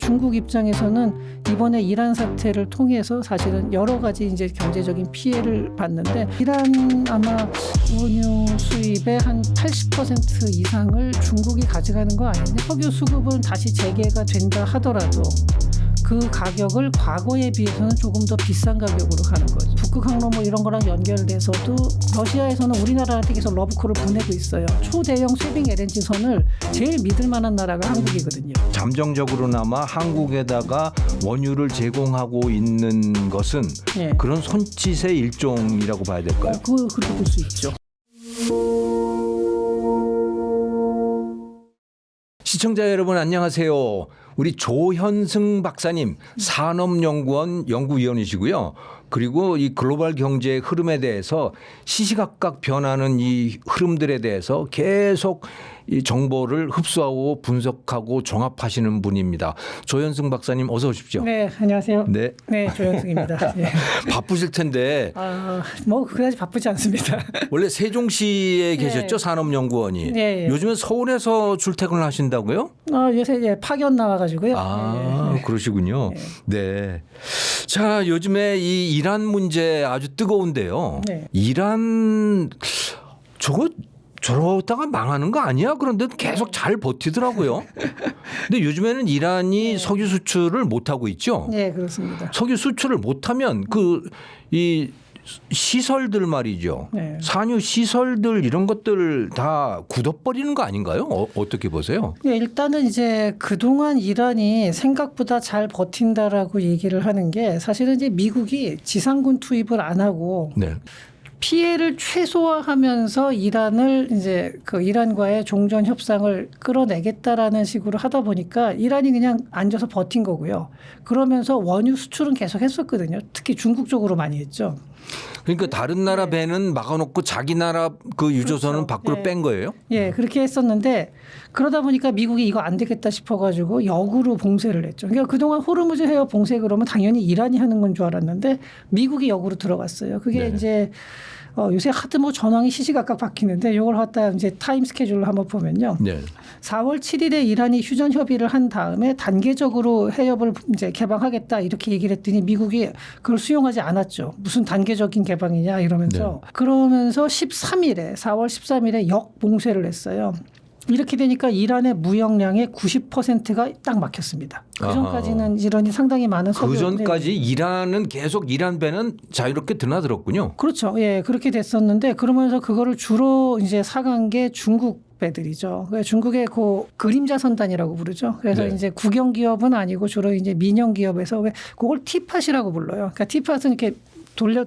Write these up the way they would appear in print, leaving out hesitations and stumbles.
중국 입장에서는 이번에 이란 사태를 통해서 사실은 여러 가지 이제 경제적인 피해를 봤는데 이란 아마 원유 수입의 한 80% 이상을 중국이 가져가는 거 아니냐. 석유 수급은 다시 재개가 된다 하더라도 그 가격을 과거에 비해서는 조금 더 비싼 가격으로 가는 거죠. 북극 항로 뭐 이런 거랑 연결돼서도 러시아에서는 우리나라한테 계속 러브콜을 보내고 있어요. 초대형 쇠빙 LNG선을 제일 믿을 만한 나라가 한국이거든요. 잠정적으로나마 한국에다가 원유를 제공하고 있는 것은 예. 그런 손짓의 일종이라고 봐야 될까요? 그렇게 볼 수 있죠. 시청자 여러분 안녕하세요. 우리 조현승 박사님 산업연구원 연구위원이시고요. 그리고 이 글로벌 경제의 흐름에 대해서 시시각각 변하는 이 흐름들에 대해서 계속 이 정보를 흡수하고 분석하고 종합하시는 분입니다. 조현승 박사님 어서 오십시오. 네, 안녕하세요. 네, 네, 조현승입니다. 네. 바쁘실 텐데 뭐 그다지 바쁘지 않습니다. 원래 세종시에 계셨죠? 산업연구원이. 네. 요즘은 서울에서 출퇴근을 하신다고요? 요새 파견 나와가지고요. 아, 그러시군요. 네. 자, 요즘에 이 이란 문제 아주 뜨거운데요. 네. 이란 저러다가 망하는 거 아니야? 그런데 계속 잘 버티더라고요. 근데 요즘에는 이란이 석유 수출을 못 하고 있죠. 네, 그렇습니다. 석유 수출을 못 하면 이 시설들 말이죠. 네. 산유 시설들 이런 것들 다 굳어버리는 거 아닌가요? 어떻게 보세요? 네, 일단은 이제 그동안 이란이 생각보다 잘 버틴다라고 얘기를 하는 게 사실은 이제 미국이 지상군 투입을 안 하고 네. 피해를 최소화하면서 이란을 이제 그 이란과의 종전 협상을 끌어내겠다라는 식으로 하다 보니까 이란이 그냥 앉아서 버틴 거고요. 그러면서 원유 수출은 계속 했었거든요. 특히 중국 쪽으로 많이 했죠. 그러니까 다른 나라 배는 막아놓고 자기 나라 그 유조선은 그렇죠. 밖으로 네. 뺀 거예요? 예, 그렇게 했었는데 그러다 보니까 미국이 이거 안 되겠다 싶어가지고 역으로 봉쇄를 했죠. 그러니까 그동안 호르무즈 해협 봉쇄 그러면 당연히 이란이 하는 건 줄 알았는데 미국이 역으로 들어갔어요. 그게 네. 이제 요새 하도 뭐 전황이 시시각각 바뀌는데 이걸 갖다 이제 타임 스케줄을 한번 보면요. 네. 4월 7일에 이란이 휴전 협의를 한 다음에 단계적으로 해협을 이제 개방하겠다 이렇게 얘기를 했더니 미국이 그걸 수용하지 않았죠. 무슨 단계적인 개방이냐 이러면서. 그러면서 13일에 4월 13일에 역봉쇄를 했어요. 이렇게 되니까 이란의 무역량의 90%가 딱 막혔습니다. 그 전까지는 이란이 상당히 많은 그 전까지 이란은 계속 이란 배는 자유롭게 드나들었군요. 그렇죠. 예, 그렇게 됐었는데 그러면서 그거를 주로 이제 사간 게 중국 배들이죠. 중국의 그 그림자 선단이라고 부르죠. 그래서 네. 이제 국영 기업은 아니고 주로 이제 민영 기업에서 그걸 티팟이라고 불러요. 그러니까 티팟은 이렇게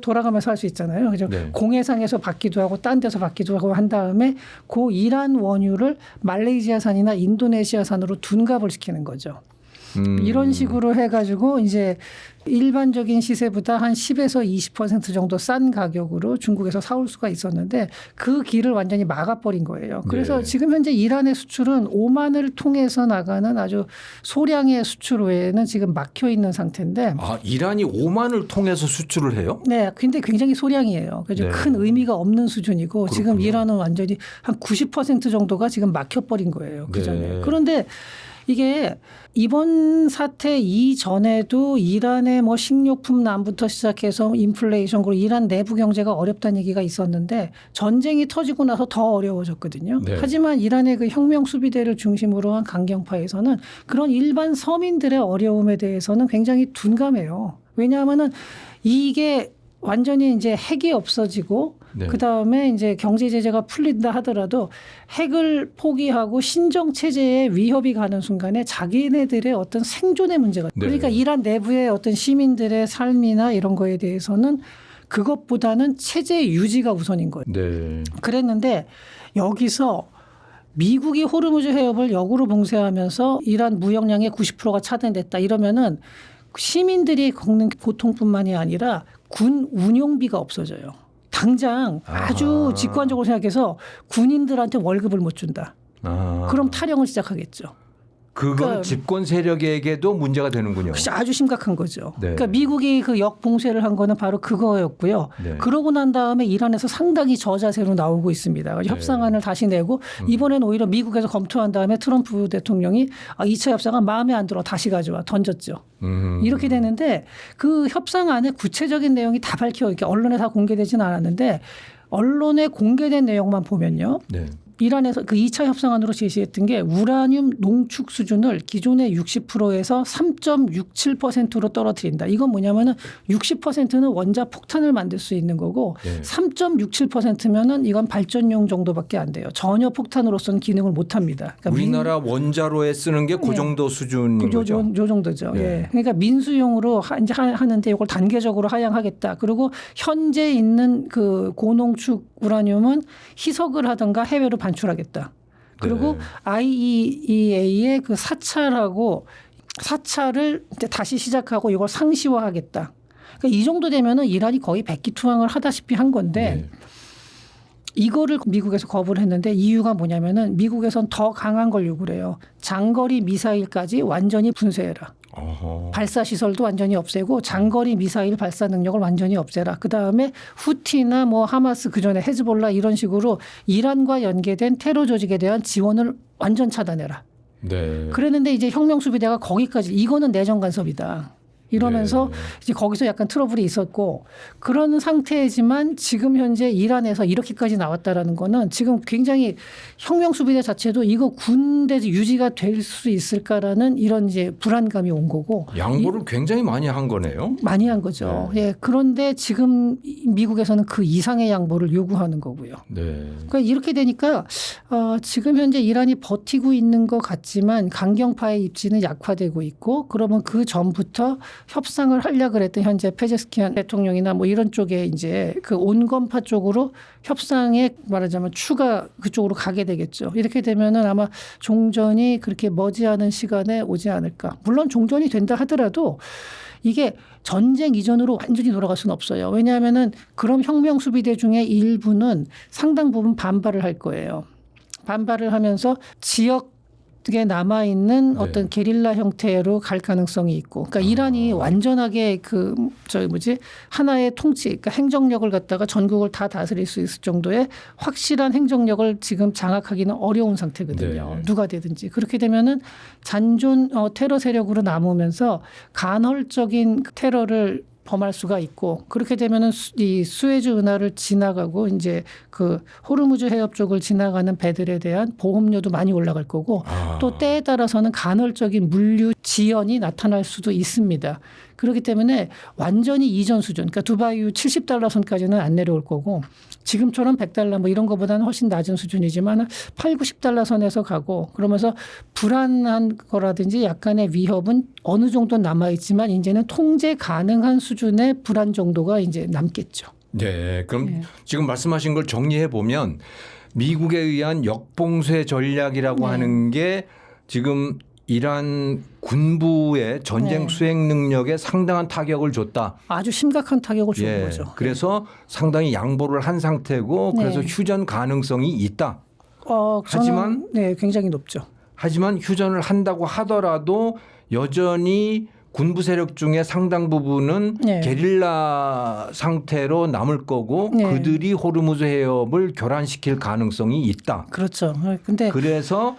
돌아가면서 할 수 있잖아요. 그죠? 네. 공해상에서 받기도 하고 딴 데서 받기도 하고 한 다음에 그 이란 원유를 말레이시아산이나 인도네시아산으로 둔갑을 시키는 거죠. 이런 식으로 해가지고 이제 일반적인 시세보다 한 10에서 20% 정도 싼 가격으로 중국에서 사올 수가 있었는데 그 길을 완전히 막아버린 거예요. 그래서 네. 지금 현재 이란의 수출은 오만을 통해서 나가는 아주 소량의 수출 외에는 지금 막혀 있는 상태인데. 아, 이란이 오만을 통해서 수출을 해요? 네, 근데 굉장히 소량이에요. 그래서 네. 큰 의미가 없는 수준이고 그렇군요. 지금 이란은 완전히 한 90% 정도가 지금 막혀버린 거예요. 그 전에. 네. 그런데 이게 이번 사태 이전에도 이란의 뭐 식료품 난부터 시작해서 인플레이션 그리고 이란 내부 경제가 어렵다는 얘기가 있었는데 전쟁이 터지고 나서 더 어려워졌거든요. 네. 하지만 이란의 그 혁명 수비대를 중심으로 한 강경파에서는 그런 일반 서민들의 어려움에 대해서는 굉장히 둔감해요. 왜냐하면은 이게 완전히 이제 핵이 없어지고 네. 그다음에 이제 경제 제재가 풀린다 하더라도 핵을 포기하고 신정 체제에 위협이 가는 순간에 자기네들의 어떤 생존의 문제가 네. 그러니까 이란 내부의 어떤 시민들의 삶이나 이런 거에 대해서는 그것보다는 체제 유지가 우선인 거예요. 네. 그랬는데 여기서 미국이 호르무즈 해협을 역으로 봉쇄하면서 이란 무역량의 90%가 차단됐다 이러면은 시민들이 겪는 고통뿐만이 아니라 군 운용비가 없어져요. 당장 아주 직관적으로 생각해서 군인들한테 월급을 못 준다. 그럼 탈영을 시작하겠죠. 그건 그러니까 집권 세력에게도 문제가 되는군요. 그게 아주 심각한 거죠. 네. 그러니까 미국이 그 역봉쇄를 한 거는 바로 그거였고요. 네. 그러고 난 다음에 이란에서 상당히 저자세로 나오고 있습니다. 네. 협상안을 다시 내고 이번엔 오히려 미국에서 검토한 다음에 트럼프 대통령이 2차 협상안 마음에 안 들어 다시 가져와 던졌죠. 이렇게 되는데 그 협상안의 구체적인 내용이 다 밝혀 이렇게 언론에 다 공개되지는 않았는데 언론에 공개된 내용만 보면요. 네. 이란에서 그 2차 협상안으로 제시했던 게 우라늄 농축 수준을 기존의 60%에서 3.67%로 떨어뜨린다. 이건 뭐냐면은 60%는 원자 폭탄을 만들 수 있는 거고 네. 3.67%면은 이건 발전용 정도밖에 안 돼요. 전혀 폭탄으로서는 기능을 못 합니다. 그러니까 우리나라 원자로에 쓰는 게 그 네. 정도 수준인 요 거죠. 정도죠. 네. 예. 그러니까 민수용으로 이제 하는데 이걸 단계적으로 하향하겠다. 그리고 현재 있는 그 고농축 우라늄은 희석을 하든가 해외로 반출하겠다. 그리고 네. IAEA의 그 사찰을 이제 다시 시작하고 이걸 상시화하겠다. 그러니까 이 정도 되면은 이란이 거의 백기투항을 하다시피 한 건데 네. 이거를 미국에서 거부를 했는데 이유가 뭐냐면은 미국에선 더 강한 걸 요구를 해요. 장거리 미사일까지 완전히 분쇄해라. 어허. 발사 시설도 완전히 없애고 장거리 미사일 발사 능력을 완전히 없애라. 그다음에 후티나 뭐 하마스 그전에 헤즈볼라 이런 식으로 이란과 연계된 테러 조직에 대한 지원을 완전 차단해라. 네. 그랬는데 이제 혁명수비대가 거기까지 이거는 내정 간섭이다. 이러면서 네. 이제 거기서 약간 트러블이 있었고 그런 상태지만 지금 현재 이란에서 이렇게까지 나왔다라는 거는 지금 굉장히 혁명수비대 자체도 이거 군대 유지가 될 수 있을까라는 이런 이제 불안감이 온 거고 양보를 굉장히 많이 한 거네요. 많이 한 거죠. 네. 예. 그런데 지금 미국에서는 그 이상의 양보를 요구하는 거고요. 네. 그러니까 이렇게 되니까 지금 현재 이란이 버티고 있는 것 같지만 강경파의 입지는 약화되고 있고 그러면 그 전부터 협상을 하려고 했던 현재 페제스키안 대통령이나 뭐 이런 쪽에 이제 그 온건파 쪽으로 협상에 말하자면 추가 그쪽으로 가게 되겠죠. 이렇게 되면은 아마 종전이 그렇게 머지않은 시간에 오지 않을까. 물론 종전이 된다 하더라도 이게 전쟁 이전으로 완전히 돌아갈 수는 없어요. 왜냐하면은 그럼 혁명 수비대 중에 일부는 상당 부분 반발을 할 거예요. 반발을 하면서 지역에 남아있는 네. 어떤 게릴라 형태로 갈 가능성이 있고. 그러니까 이란이 완전하게 하나의 통치, 그러니까 행정력을 갖다가 전국을 다 다스릴 수 있을 정도의 확실한 행정력을 지금 장악하기는 어려운 상태거든요. 네. 누가 되든지. 그렇게 되면은 잔존 테러 세력으로 남으면서 간헐적인 테러를 범할 수가 있고 그렇게 되면은 이 수에즈 운하를 지나가고 이제 그 호르무즈 해협 쪽을 지나가는 배들에 대한 보험료도 많이 올라갈 거고 또 때에 따라서는 간헐적인 물류 지연이 나타날 수도 있습니다. 그렇기 때문에 완전히 이전 수준, 그러니까 두바이유 70달러 선까지는 안 내려올 거고 지금처럼 100달러 뭐 이런 것보다는 훨씬 낮은 수준이지만 8, 90달러 선에서 가고 그러면서 불안한 거라든지 약간의 위협은 어느 정도 남아있지만 이제는 통제 가능한 수준의 불안 정도가 이제 남겠죠. 네. 그럼 네. 지금 말씀하신 걸 정리해 보면 미국에 의한 역봉쇄 전략이라고 네. 하는 게 지금 이란 군부의 전쟁 네. 수행 능력에 상당한 타격을 줬다. 아주 심각한 타격을 준 예. 거죠. 그래서 상당히 양보를 한 상태고 네. 그래서 휴전 가능성이 있다. 하지만 네, 굉장히 높죠. 하지만 휴전을 한다고 하더라도 여전히 군부 세력 중에 상당 부분은 네. 게릴라 상태로 남을 거고 네. 그들이 호르무즈 해협을 교란시킬 가능성이 있다. 그렇죠. 근데 그래서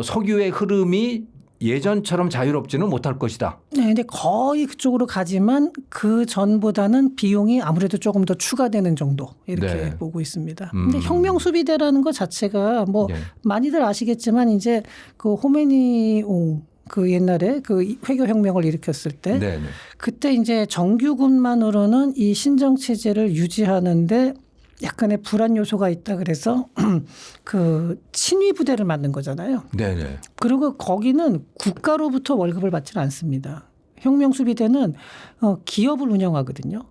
석유의 흐름이 예전처럼 자유롭지는 못할 것이다. 네, 근데 거의 그쪽으로 가지만 그 전보다는 비용이 아무래도 조금 더 추가되는 정도 이렇게 네. 보고 있습니다. 근데 혁명 수비대라는 것 자체가 뭐 네. 많이들 아시겠지만 이제 그 호메니옹 그 옛날에 그 회교 혁명을 일으켰을 때 네. 그때 이제 정규군만으로는 이 신정 체제를 유지하는데 약간의 불안 요소가 있다 그래서 그 친위 부대를 만든 거잖아요. 네. 그리고 거기는 국가로부터 월급을 받지는 않습니다. 혁명 수비대는 기업을 운영하거든요.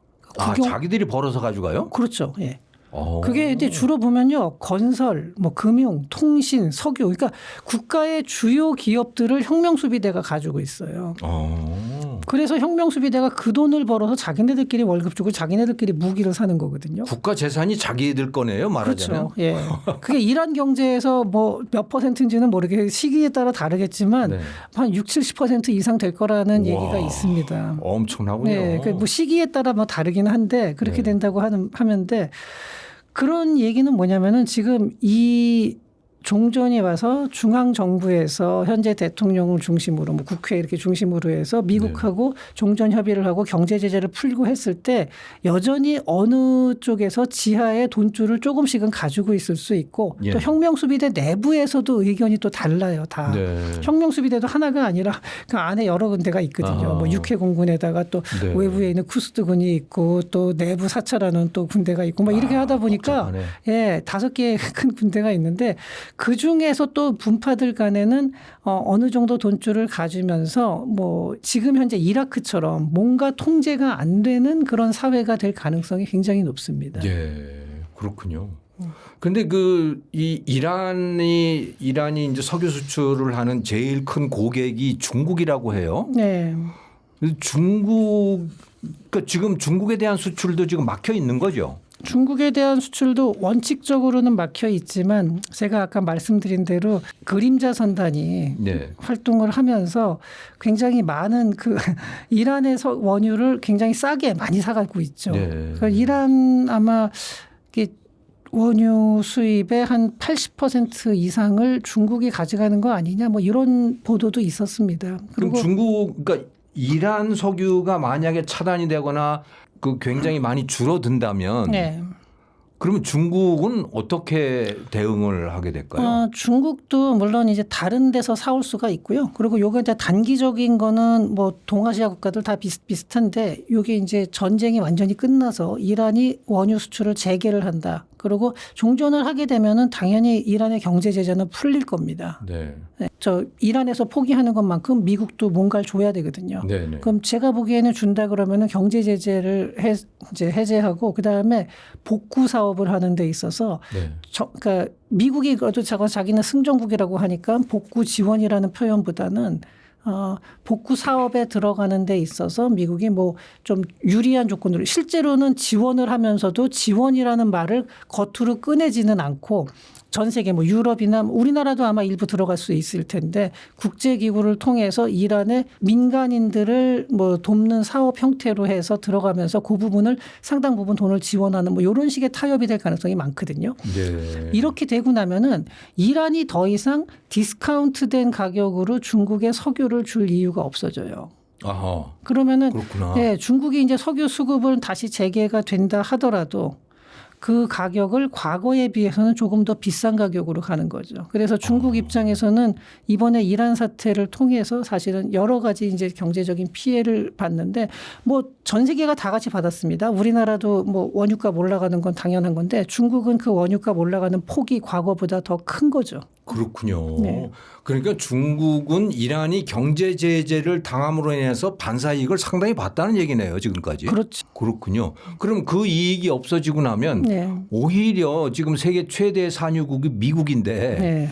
자기들이 벌어서 가져가요? 그렇죠. 예. 오. 그게 이제 주로 보면요. 건설, 뭐 금융, 통신, 석유. 그러니까 국가의 주요 기업들을 혁명 수비대가 가지고 있어요. 그래서 혁명수비대가 그 돈을 벌어서 자기네들끼리 월급 주고 자기네들끼리 무기를 사는 거거든요. 국가 재산이 자기들 거네요, 말하자면. 그렇죠. 예. 그게 이란 경제에서 뭐 몇 퍼센트인지는 모르게 시기에 따라 다르겠지만 네. 한 60~70% 이상 될 거라는 우와, 얘기가 있습니다. 엄청나군요. 네. 그 뭐 시기에 따라 뭐 다르긴 한데 그렇게 네. 된다고 하면데 그런 얘기는 뭐냐면은 지금 이 종전이 와서 중앙 정부에서 현재 대통령을 중심으로 뭐 국회 이렇게 중심으로 해서 미국하고 종전 협의를 하고 경제 제재를 풀고 했을 때 여전히 어느 쪽에서 지하에 돈줄을 조금씩은 가지고 있을 수 있고 예. 또 혁명수비대 내부에서도 의견이 또 달라요. 다. 네. 혁명수비대도 하나가 아니라 그 안에 여러 군데가 있거든요. 아. 뭐 육해공군에다가 또 네. 외부에 있는 쿠스트군이 있고 또 내부 사찰하는 또 군대가 있고 뭐 이렇게 하다 보니까 복잡하네. 예, 5개의 큰 군대가 있는데 그 중에서 또 분파들 간에는 어느 정도 돈줄을 가지면서 뭐 지금 현재 이라크처럼 뭔가 통제가 안 되는 그런 사회가 될 가능성이 굉장히 높습니다. 예, 그렇군요. 근데 그 이 이란이 이제 석유 수출을 하는 제일 큰 고객이 중국이라고 해요. 네. 그러니까 지금 중국에 대한 수출도 지금 막혀 있는 거죠. 중국에 대한 수출도 원칙적으로는 막혀 있지만 제가 아까 말씀드린 대로 그림자 선단이 네. 활동을 하면서 굉장히 많은 그 이란에서 원유를 굉장히 싸게 많이 사가고 있죠. 네. 그러니까 이란 아마 이게 원유 수입의 한 80% 이상을 중국이 가져가는 거 아니냐 뭐 이런 보도도 있었습니다. 그럼 그러니까 이란 석유가 만약에 차단이 되거나 그 굉장히 많이 줄어든다면 네. 그러면 중국은 어떻게 대응을 하게 될까요? 중국도 물론 이제 다른 데서 사올 수가 있고요. 그리고 요게 이제 단기적인 거는 뭐 동아시아 국가들 다 비슷한데 요게 이제 전쟁이 완전히 끝나서 이란이 원유 수출을 재개를 한다. 그리고 종전을 하게 되면은 당연히 이란의 경제 제재는 풀릴 겁니다. 네. 네, 저 이란에서 포기하는 것만큼 미국도 뭔가를 줘야 되거든요. 네, 네. 그럼 제가 보기에는 준다 그러면은 경제 제재를 이제 해제하고 그 다음에 복구 사업을 하는 데 있어서 네. 그러니까 미국이 그래도 자기는 승전국이라고 하니까 복구 지원이라는 표현보다는 복구 사업에 들어가는 데 있어서 미국이 뭐 좀 유리한 조건으로 실제로는 지원을 하면서도 지원이라는 말을 겉으로 꺼내지는 않고 전 세계 뭐 유럽이나 우리나라도 아마 일부 들어갈 수 있을 텐데 국제기구를 통해서 이란의 민간인들을 뭐 돕는 사업 형태로 해서 들어가면서 그 부분을 상당 부분 돈을 지원하는 뭐 이런 식의 타협이 될 가능성이 많거든요. 네. 이렇게 되고 나면은 이란이 더 이상 디스카운트된 가격으로 중국에 석유를 줄 이유가 없어져요. 아하. 그러면은 그렇구나. 네, 중국이 이제 석유 수급을 다시 재개가 된다 하더라도 그 가격을 과거에 비해서는 조금 더 비싼 가격으로 가는 거죠. 그래서 중국 입장에서는 이번에 이란 사태를 통해서 사실은 여러 가지 이제 경제적인 피해를 봤는데 뭐 전 세계가 다 같이 받았습니다. 우리나라도 뭐 원유값 올라가는 건 당연한 건데 중국은 그 원유값 올라가는 폭이 과거보다 더 큰 거죠. 그렇군요. 네. 그러니까 중국은 이란이 경제 제재를 당함으로 인해서 반사 이익을 상당히 봤다는 얘기네요, 지금까지. 그렇죠. 그렇군요. 그럼 그 이익이 없어지고 나면 네. 오히려 지금 세계 최대 산유국이 미국인데 네.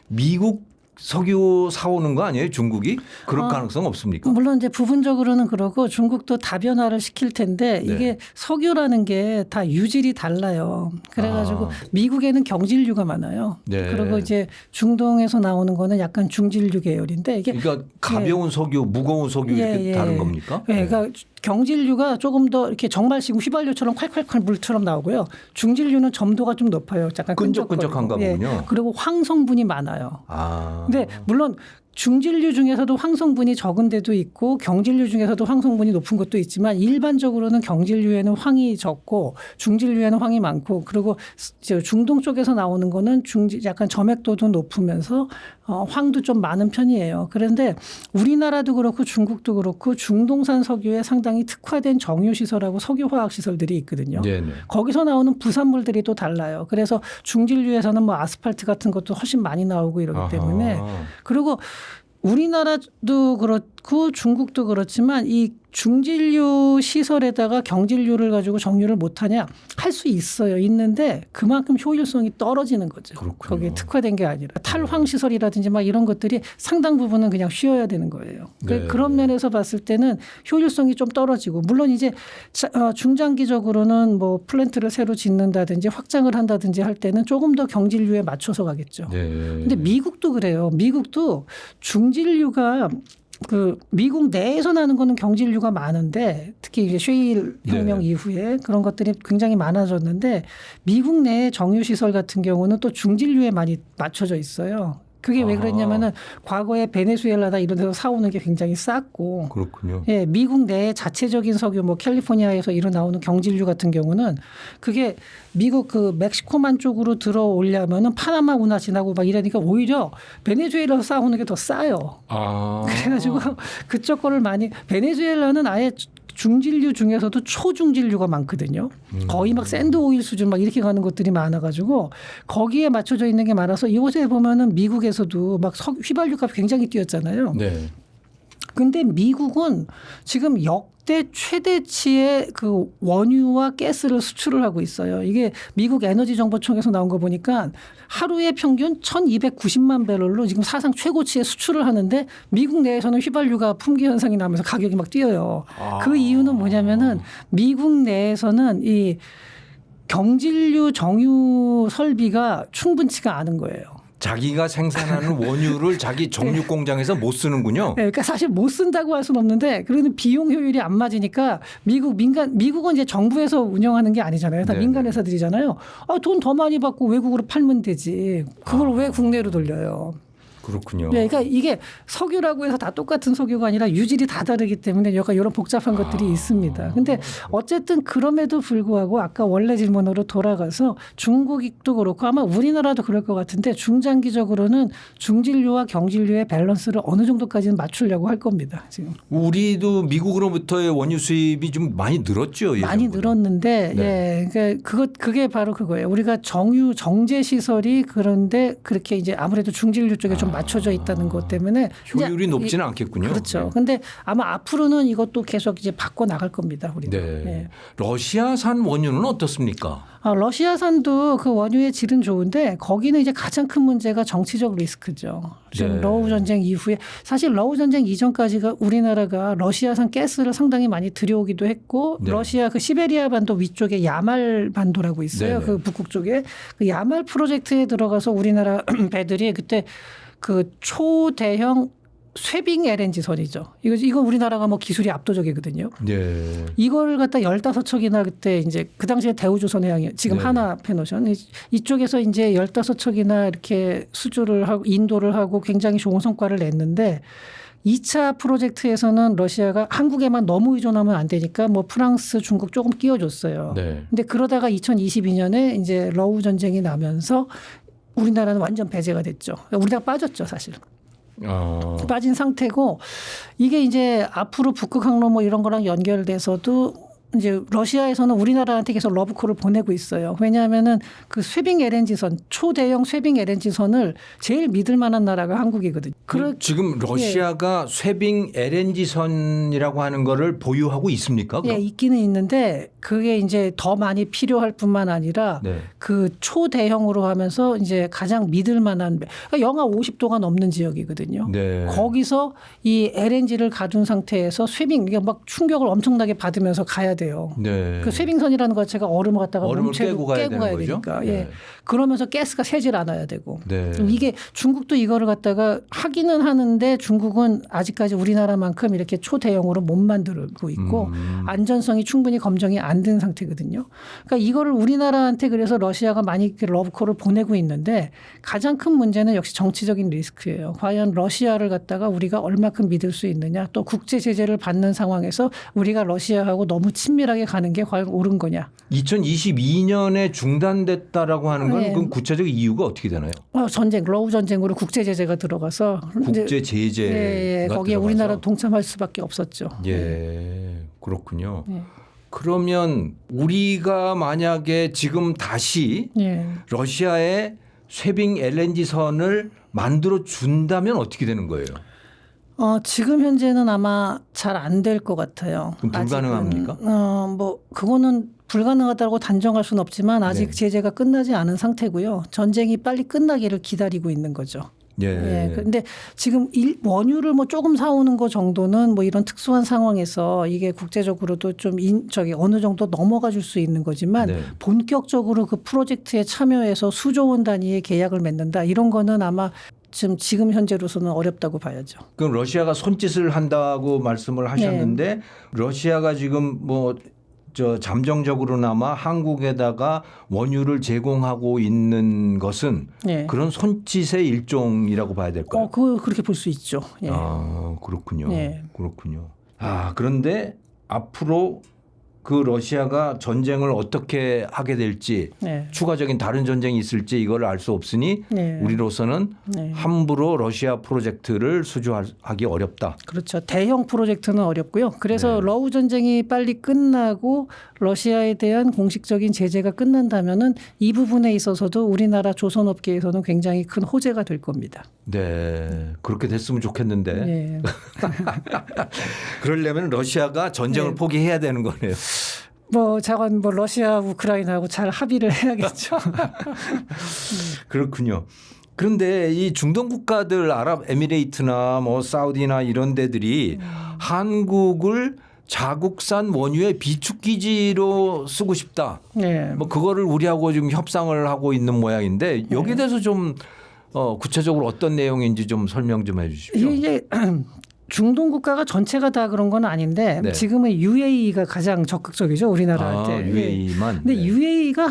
미국 석유 사오는 거 아니에요, 중국이? 그럴 가능성 없습니까? 물론 이제 부분적으로는 그러고 중국도 다변화를 시킬 텐데 네. 이게 석유라는 게 다 유질이 달라요. 그래가지고 미국에는 경질류가 많아요. 네. 그리고 이제 중동에서 나오는 거는 약간 중질류 계열인데 이게 그러니까 가벼운 석유, 무거운 석유 이렇게 다른 겁니까? 네, 그러니까 경질류가 조금 더 이렇게 정말식 휘발유처럼 콸콸콸 물처럼 나오고요. 중질류는 점도가 좀 높아요. 약간 끈적끈적한가 보군요. 그리고 황성분이 많아요. 아. 근데 물론 중질류 중에서도 황성분이 적은 데도 있고 경질류 중에서도 황성분이 높은 것도 있지만 일반적으로는 경질류에는 황이 적고 중질류에는 황이 많고 그리고 중동 쪽에서 나오는 거는 약간 점액도도 높으면서 황도 좀 많은 편이에요. 그런데 우리나라도 그렇고 중국도 그렇고 중동산 석유에 상당히 특화된 정유시설하고 석유화학시설들이 있거든요. 네네. 거기서 나오는 부산물들이 또 달라요. 그래서 중질류에서는 뭐 아스팔트 같은 것도 훨씬 많이 나오고 이러기 때문에 그리고 우리나라도 그렇고 중국도 그렇지만 이 중진류 시설에다가 경진류를 가지고 정유를 못하냐 할 수 있어요. 있는데 그만큼 효율성이 떨어지는 거죠. 그렇군요. 거기에 특화된 게 아니라 탈황 시설이라든지 막 이런 것들이 상당 부분은 그냥 쉬어야 되는 거예요. 네. 그런 면에서 봤을 때는 효율성이 좀 떨어지고 물론 이제 중장기적으로는 뭐 플랜트를 새로 짓는다든지 확장을 한다든지 할 때는 조금 더 경진류에 맞춰서 가겠죠. 네. 근데 미국도 그래요. 미국도 중진류가 그 미국 내에서 나는 거는 경진류가 많은데 특히 이제 셰일 혁명 네. 이후에 그런 것들이 굉장히 많아졌는데 미국 내의 정유 시설 같은 경우는 또 중진류에 많이 맞춰져 있어요. 그게 왜 그랬냐면은 과거에 베네수엘라나 이런 데서 사오는 게 굉장히 쌌고 그렇군요. 예, 미국 내에 자체적인 석유 뭐 캘리포니아에서 일어나오는 경진류 같은 경우는 그게 미국 그 멕시코만 쪽으로 들어오려면은 파나마 운하 지나고 막 이러니까 오히려 베네수엘라에서 싸우는 게 더 싸요. 그래가지고 그쪽 거를 많이 베네수엘라는 아예 중진류 중에서도 초중진류가 많거든요. 거의 막 샌드 오일 수준 막 이렇게 가는 것들이 많아가지고 거기에 맞춰져 있는 게 많아서 이곳에 보면은 미국에서도 막 휘발유 값이 굉장히 뛰었잖아요. 네. 근데 미국은 지금 역대 최대치의 그 원유와 가스를 수출을 하고 있어요. 이게 미국 에너지정보청에서 나온 거 보니까 하루에 평균 1290만 배럴로 지금 사상 최고치의 수출을 하는데 미국 내에서는 휘발유가 품귀 현상이 나면서 가격이 막 뛰어요. 그 이유는 뭐냐면은 미국 내에서는 이 경진류 정유 설비가 충분치가 않은 거예요. 자기가 생산하는 원유를 자기 정유 공장에서 못 쓰는군요. 네, 그러니까 사실 못 쓴다고 할 수는 없는데 그러는 비용 효율이 안 맞으니까 미국은 이제 정부에서 운영하는 게 아니잖아요. 다 네네. 민간 회사들이잖아요. 돈 더 많이 받고 외국으로 팔면 되지. 그걸 왜 국내로 돌려요? 그렇군요. 네, 그러니까 이게 석유라고 해서 다 똑같은 석유가 아니라 유질이 다 다르기 때문에 약간 이런 복잡한 것들이 있습니다. 근데 어쨌든 그럼에도 불구하고 아까 원래 질문으로 돌아가서 중국도 그렇고 아마 우리나라도 그럴 것 같은데 중장기적으로는 중진류와 경진류의 밸런스를 어느 정도까지는 맞추려고 할 겁니다. 지금. 우리도 미국으로부터의 원유 수입이 좀 많이 늘었죠. 많이 예전보다. 늘었는데 네. 예, 그러니까 그게 바로 그거예요. 우리가 정제 시설이 그런데 그렇게 이제 아무래도 중진류 쪽에 좀 맞춰져 있다는 것 때문에 효율이 이제 높지는 않겠군요. 그렇죠. 네. 근데 아마 앞으로는 이것도 계속 이제 바꿔 나갈 겁니다. 우리가. 네. 네. 러시아산 원유는 어떻습니까? 러시아산도 그 원유의 질은 좋은데 거기는 이제 가장 큰 문제가 정치적 리스크죠. 지금 네. 러우 전쟁 이후에 사실 러우 전쟁 이전까지가 우리나라가 러시아산 가스를 상당히 많이 들여오기도 했고 네. 러시아 그 시베리아 반도 위쪽에 야말 반도라고 있어요. 네네. 그 북극 쪽에 그 야말 프로젝트에 들어가서 우리나라 배들이 그때 그 초대형 쇠빙 LNG 선이죠. 이거 우리나라가 뭐 기술이 압도적이거든요. 네. 이걸 갖다 15척이나 그때 이제 그 당시에 대우조선해양이 지금 네. 하나 패노션 이쪽에서 이제 15척이나 이렇게 수주를 하고 인도를 하고 굉장히 좋은 성과를 냈는데 2차 프로젝트에서는 러시아가 한국에만 너무 의존하면 안 되니까 뭐 프랑스, 중국 조금 끼워줬어요. 네. 근데 그러다가 2022년에 이제 러우 전쟁이 나면서 우리나라는 완전 배제가 됐죠. 우리나라 빠졌죠, 사실. 빠진 상태고 이게 이제 앞으로 북극 항로 뭐 이런 거랑 연결돼서도 이제 러시아에서는 우리나라한테 계속 러브콜을 보내고 있어요. 왜냐하면은 그 쇠빙 LNG선 초대형 쇠빙 LNG선을 제일 믿을 만한 나라가 한국이거든요. 지금 러시아가 쇠빙 LNG선이라고 하는 거를 보유하고 있습니까? 예, 있기는 있는데 그게 이제 더 많이 필요할 뿐만 아니라 네. 그 초대형으로 하면서 이제 가장 믿을 만한 그러니까 영하 50도가 넘는 지역이거든요. 네. 거기서 이 LNG를 가둔 상태에서 쇠빙 이게 막 충격을 엄청나게 받으면서 가야 돼요. 네. 그 쇠빙선이라는 것 자체가 얼음을 갖다가 얼음을 몸체로 깨고 가야 되는 거죠? 되니까. 네. 예. 그러면서 가스가 새질 않아야 되고. 네. 이게 중국도 이거를 갖다가 하기는 하는데 중국은 아직까지 우리나라만큼 이렇게 초대형으로 못 만들고 있고 안전성이 충분히 검증이 안 된 상태거든요. 그러니까 이거를 우리나라한테 그래서 러시아가 많이 러브콜을 보내고 있는데 가장 큰 문제는 역시 정치적인 리스크예요. 과연 러시아를 갖다가 우리가 얼마큼 믿을 수 있느냐 또 국제 제재를 받는 상황에서 우리가 러시아하고 너무 친밀하게 가는 게 과연 옳은 거냐. 2022년에 중단됐다라고 하는 건 네. 그 구체적 이유가 어떻게 되나요? 전쟁, 러우 전쟁으로 국제 제재가 들어가서 국제 제재가 예, 거기에 들어가서. 우리나라 동참할 수밖에 없었죠. 예, 그렇군요. 예. 그러면 우리가 만약에 지금 다시 예. 러시아에 쇠빙 LNG선을 만들어 준다면 어떻게 되는 거예요? 지금 현재는 아마 잘 안 될 것 같아요. 그럼 불가능합니까? 아직은, 뭐 그거는 불가능하다고 단정할 수는 없지만 아직 네. 제재가 끝나지 않은 상태고요. 전쟁이 빨리 끝나기를 기다리고 있는 거죠. 예. 근데 지금 원유를 뭐 조금 사오는 거 정도는 뭐 이런 특수한 상황에서 이게 국제적으로도 좀 어느 정도 넘어가 줄 수 있는 거지만 네. 본격적으로 그 프로젝트에 참여해서 수조 원 단위의 계약을 맺는다 이런 거는 아마 지금 현재로서는 어렵다고 봐야죠. 그럼 러시아가 손짓을 한다고 말씀을 하셨는데 러시아가 지금 뭐 잠정적으로나마 한국에다가 원유를 제공하고 있는 것은 네. 그런 손짓의 일종이라고 봐야 될까요? 그렇게 볼 수 있죠. 예. 아, 그렇군요. 네. 그렇군요. 그런데 앞으로 그 러시아가 전쟁을 어떻게 하게 될지 네. 추가적인 다른 전쟁이 있을지 이걸 알 수 없으니 네. 우리로서는 네. 함부로 러시아 프로젝트를 수주하기 어렵다. 그렇죠. 대형 프로젝트는 어렵고요. 그래서 네. 러우 전쟁이 빨리 끝나고 러시아에 대한 공식적인 제재가 끝난다면은 이 부분에 있어서도 우리나라 조선업계에서는 굉장히 큰 호재가 될 겁니다. 네, 그렇게 됐으면 좋겠는데 네. 그러려면 러시아가 전쟁을 네. 포기해야 되는 거네요. 자관 러시아 우크라이나하고 잘 합의를 해야겠죠. 그렇군요. 그런데 이 중동 국가들 아랍에미레이트나 뭐 사우디나 이런 데들이 한국을 자국산 원유의 비축 기지로 쓰고 싶다. 네. 뭐 그거를 우리하고 지금 협상을 하고 있는 모양인데 여기에 대해서 좀 구체적으로 어떤 내용인지 좀 설명 좀 해 주십시오. 이게 중동 국가가 전체가 다 그런 건 아닌데 네. 지금은 UAE가 가장 적극적이죠 우리나라한테. UAE만. 근데 UAE가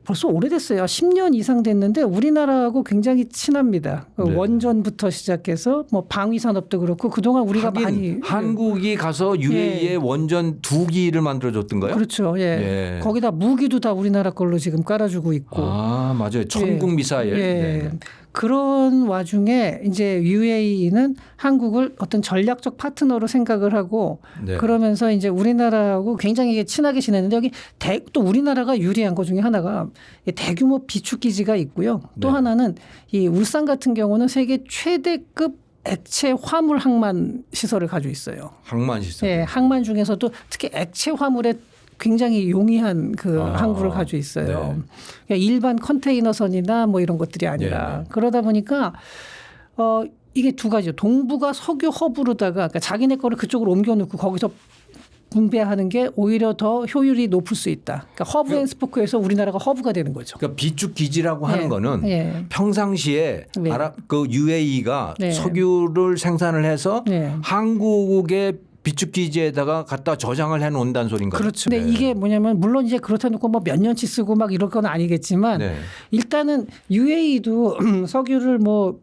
벌써 오래됐어요. 10년 이상 됐는데 우리나라하고 굉장히 친합니다. 네. 원전부터 시작해서 뭐 방위 산업도 그렇고 그동안 우리가 하긴 많이 한국이 가서 UAE에 원전 2기를 만들어줬던가요? 그렇죠. 예. 예. 거기다 무기도 다 우리나라 걸로 지금 깔아주고 있고. 맞아요. 천국 미사일. 예. 네. 그런 와중에 이제 UAE는 한국을 어떤 전략적 파트너로 생각을 하고 네. 그러면서 이제 우리나라하고 굉장히 친하게 지냈는데 여기 또 우리나라가 유리한 것 중에 하나가 대규모 비축 기지가 있고요. 또 네. 하나는 이 울산 같은 경우는 세계 최대급 액체 화물 항만 시설을 가지고 있어요. 항만 시설. 예, 항만 중에서도 특히 액체 화물에 굉장히 용이한 그 항구를 가지고 있어요. 네. 그러니까 일반 컨테이너선이나 뭐 이런 것들이 아니라 네. 그러다 보니까 이게 두 가지죠. 동부가 석유 허브로다가 그러니까 자기네 거를 그쪽으로 옮겨놓고 거기서 분배하는 게 오히려 더 효율이 높을 수 있다. 그러니까 허브 앤 스포크에서 우리나라가 허브가 되는 거죠. 그러니까 비축 기지라고 하는 예. 거는 예. 평상시에 네. 그 UAE가 네. 석유를 생산을 해서 네. 한국의 비축 기지에다가 갖다 저장을 해 놓는다는 소린가요? 그렇죠. 근데 이게 뭐냐면 물론 이제 그렇다 놓고 뭐 몇 년치 쓰고 막 이럴 건 아니겠지만 네. 일단은 UAE도 석유를 뭐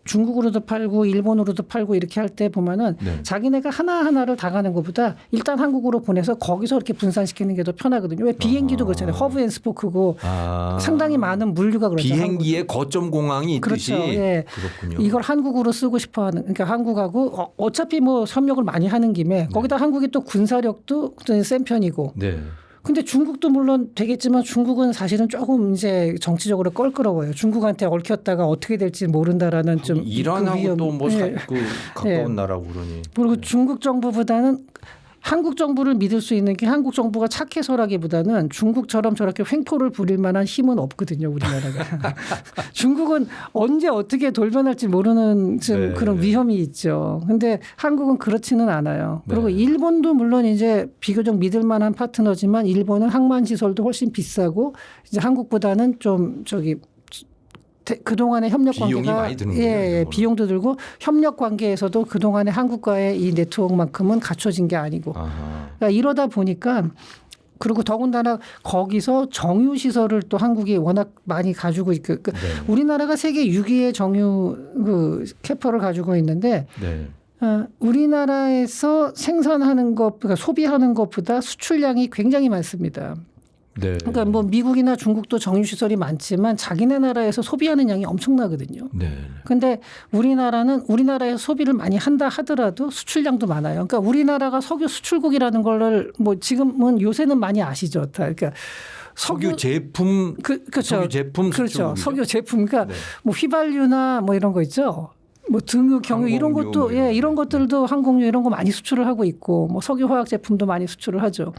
중국으로도 팔고 일본으로도 팔고 이렇게 할 때 보면은 네. 자기네가 하나하나를 다 가는 것보다 일단 한국으로 보내서 거기서 이렇게 분산시키는 게 더 편하거든요. 왜 비행기도 그렇잖아요. 허브 앤 스포크고 상당히 많은 물류가 그렇죠. 비행기에 거점 공항이 있듯이. 그렇죠. 예. 그렇군요. 이걸 한국으로 쓰고 싶어 하는 그러니까 한국하고 어차피 뭐 협력을 많이 하는 김에 거기다 한국이 또 군사력도 센 편이고 네. 근데 중국도 물론 되겠지만 중국은 사실은 조금 이제 정치적으로 껄끄러워요. 중국한테 얽혔다가 어떻게 될지 모른다라는 좀 이란하고 또 뭐 예. 가까운 예. 나라고 그러니. 그리고 중국 정부보다는 한국 정부를 믿을 수 있는 게 한국 정부가 착해서라기보다는 중국처럼 저렇게 횡포를 부릴 만한 힘은 없거든요. 우리나라가. 중국은 언제 어떻게 돌변할지 모르는 좀 네. 그런 위험이 있죠. 근데 한국은 그렇지는 않아요. 그리고 네. 일본도 물론 이제 비교적 믿을 만한 파트너지만 일본은 항만 시설도 훨씬 비싸고 이제 한국보다는 좀 그동안의 협력 비용이 관계가 많이 드는군요, 예, 일본은. 비용도 들고 협력 관계에서도 그동안의 한국과의 이 네트워크만큼은 갖춰진 게 아니고 아하. 그러니까 이러다 보니까 그리고 더군다나 거기서 정유 시설을 또 한국이 워낙 많이 가지고 있고 네. 우리나라가 세계 6위의 정유 그 캐퍼를 가지고 있는데 네. 우리나라에서 생산하는 것, 그러니까 소비하는 것보다 수출량이 굉장히 많습니다. 네. 그러니까 뭐 미국이나 중국도 정유 시설이 많지만 자기네 나라에서 소비하는 양이 엄청나거든요. 네. 근데 우리나라는 우리나라에서 소비를 많이 한다 하더라도 수출량도 많아요. 그러니까 우리나라가 석유 수출국이라는 걸 뭐 지금은 요새는 많이 아시죠. 다. 그러니까 석유 제품 그렇죠. 석유 제품 그렇죠. 수출국이죠. 석유 제품 그러니까 네. 뭐 휘발유나 뭐 이런 거 있죠. 뭐 등유, 경유 이런 항공유 것도 뭐 이런 예, 이런 거. 것들도 항공유 이런 거 많이 수출을 하고 있고 뭐 석유 화학 제품도 많이 수출을 하죠.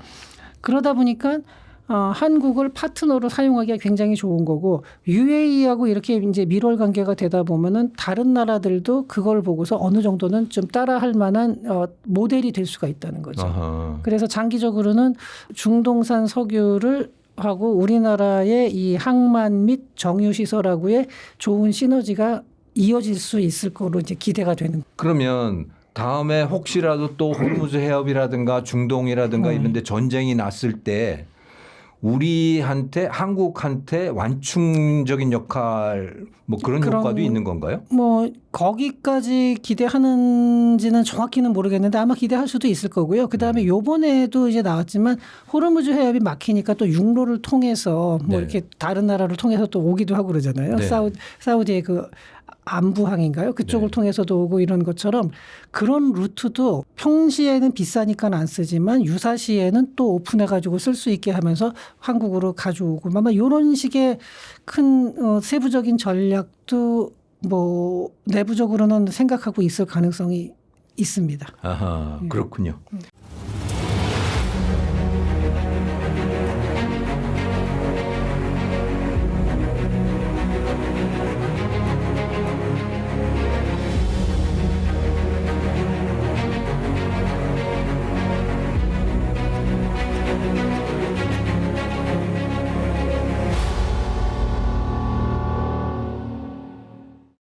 그러다 보니까 한국을 파트너로 사용하기가 굉장히 좋은 거고 UAE하고 이렇게 이제 밀월 관계가 되다 보면은 다른 나라들도 그걸 보고서 어느 정도는 좀 따라할 만한 모델이 될 수가 있다는 거죠. 아하. 그래서 장기적으로는 중동산 석유를 하고 우리나라의 이 항만 및 정유 시설하고의 좋은 시너지가 이어질 수 있을 거로 이제 기대가 되는 거예요. 그러면 다음에 혹시라도 또 호르무즈 해협이라든가 중동이라든가 이런 데 전쟁이 났을 때 우리한테 한국한테 완충적인 역할 뭐 그런 효과도 있는 건가요? 뭐 거기까지 기대하는지는 정확히는 모르겠는데 아마 기대할 수도 있을 거고요. 그다음에 요번에도 이제 나왔지만 호르무즈 해협이 막히니까 또 육로를 통해서 뭐 네. 이렇게 다른 나라를 통해서 또 오기도 하고 그러잖아요. 네. 사우디의 그 안부항인가요? 그쪽을 네. 통해서도 오고 이런 것처럼 그런 루트도 평시에는 비싸니까 안 쓰지만 유사시에는 또 오픈해 가지고 쓸 수 있게 하면서 한국으로 가져오고 아마 이런 식의 큰 세부적인 전략도 뭐 내부적으로는 생각하고 있을 가능성이 있습니다. 아하, 그렇군요.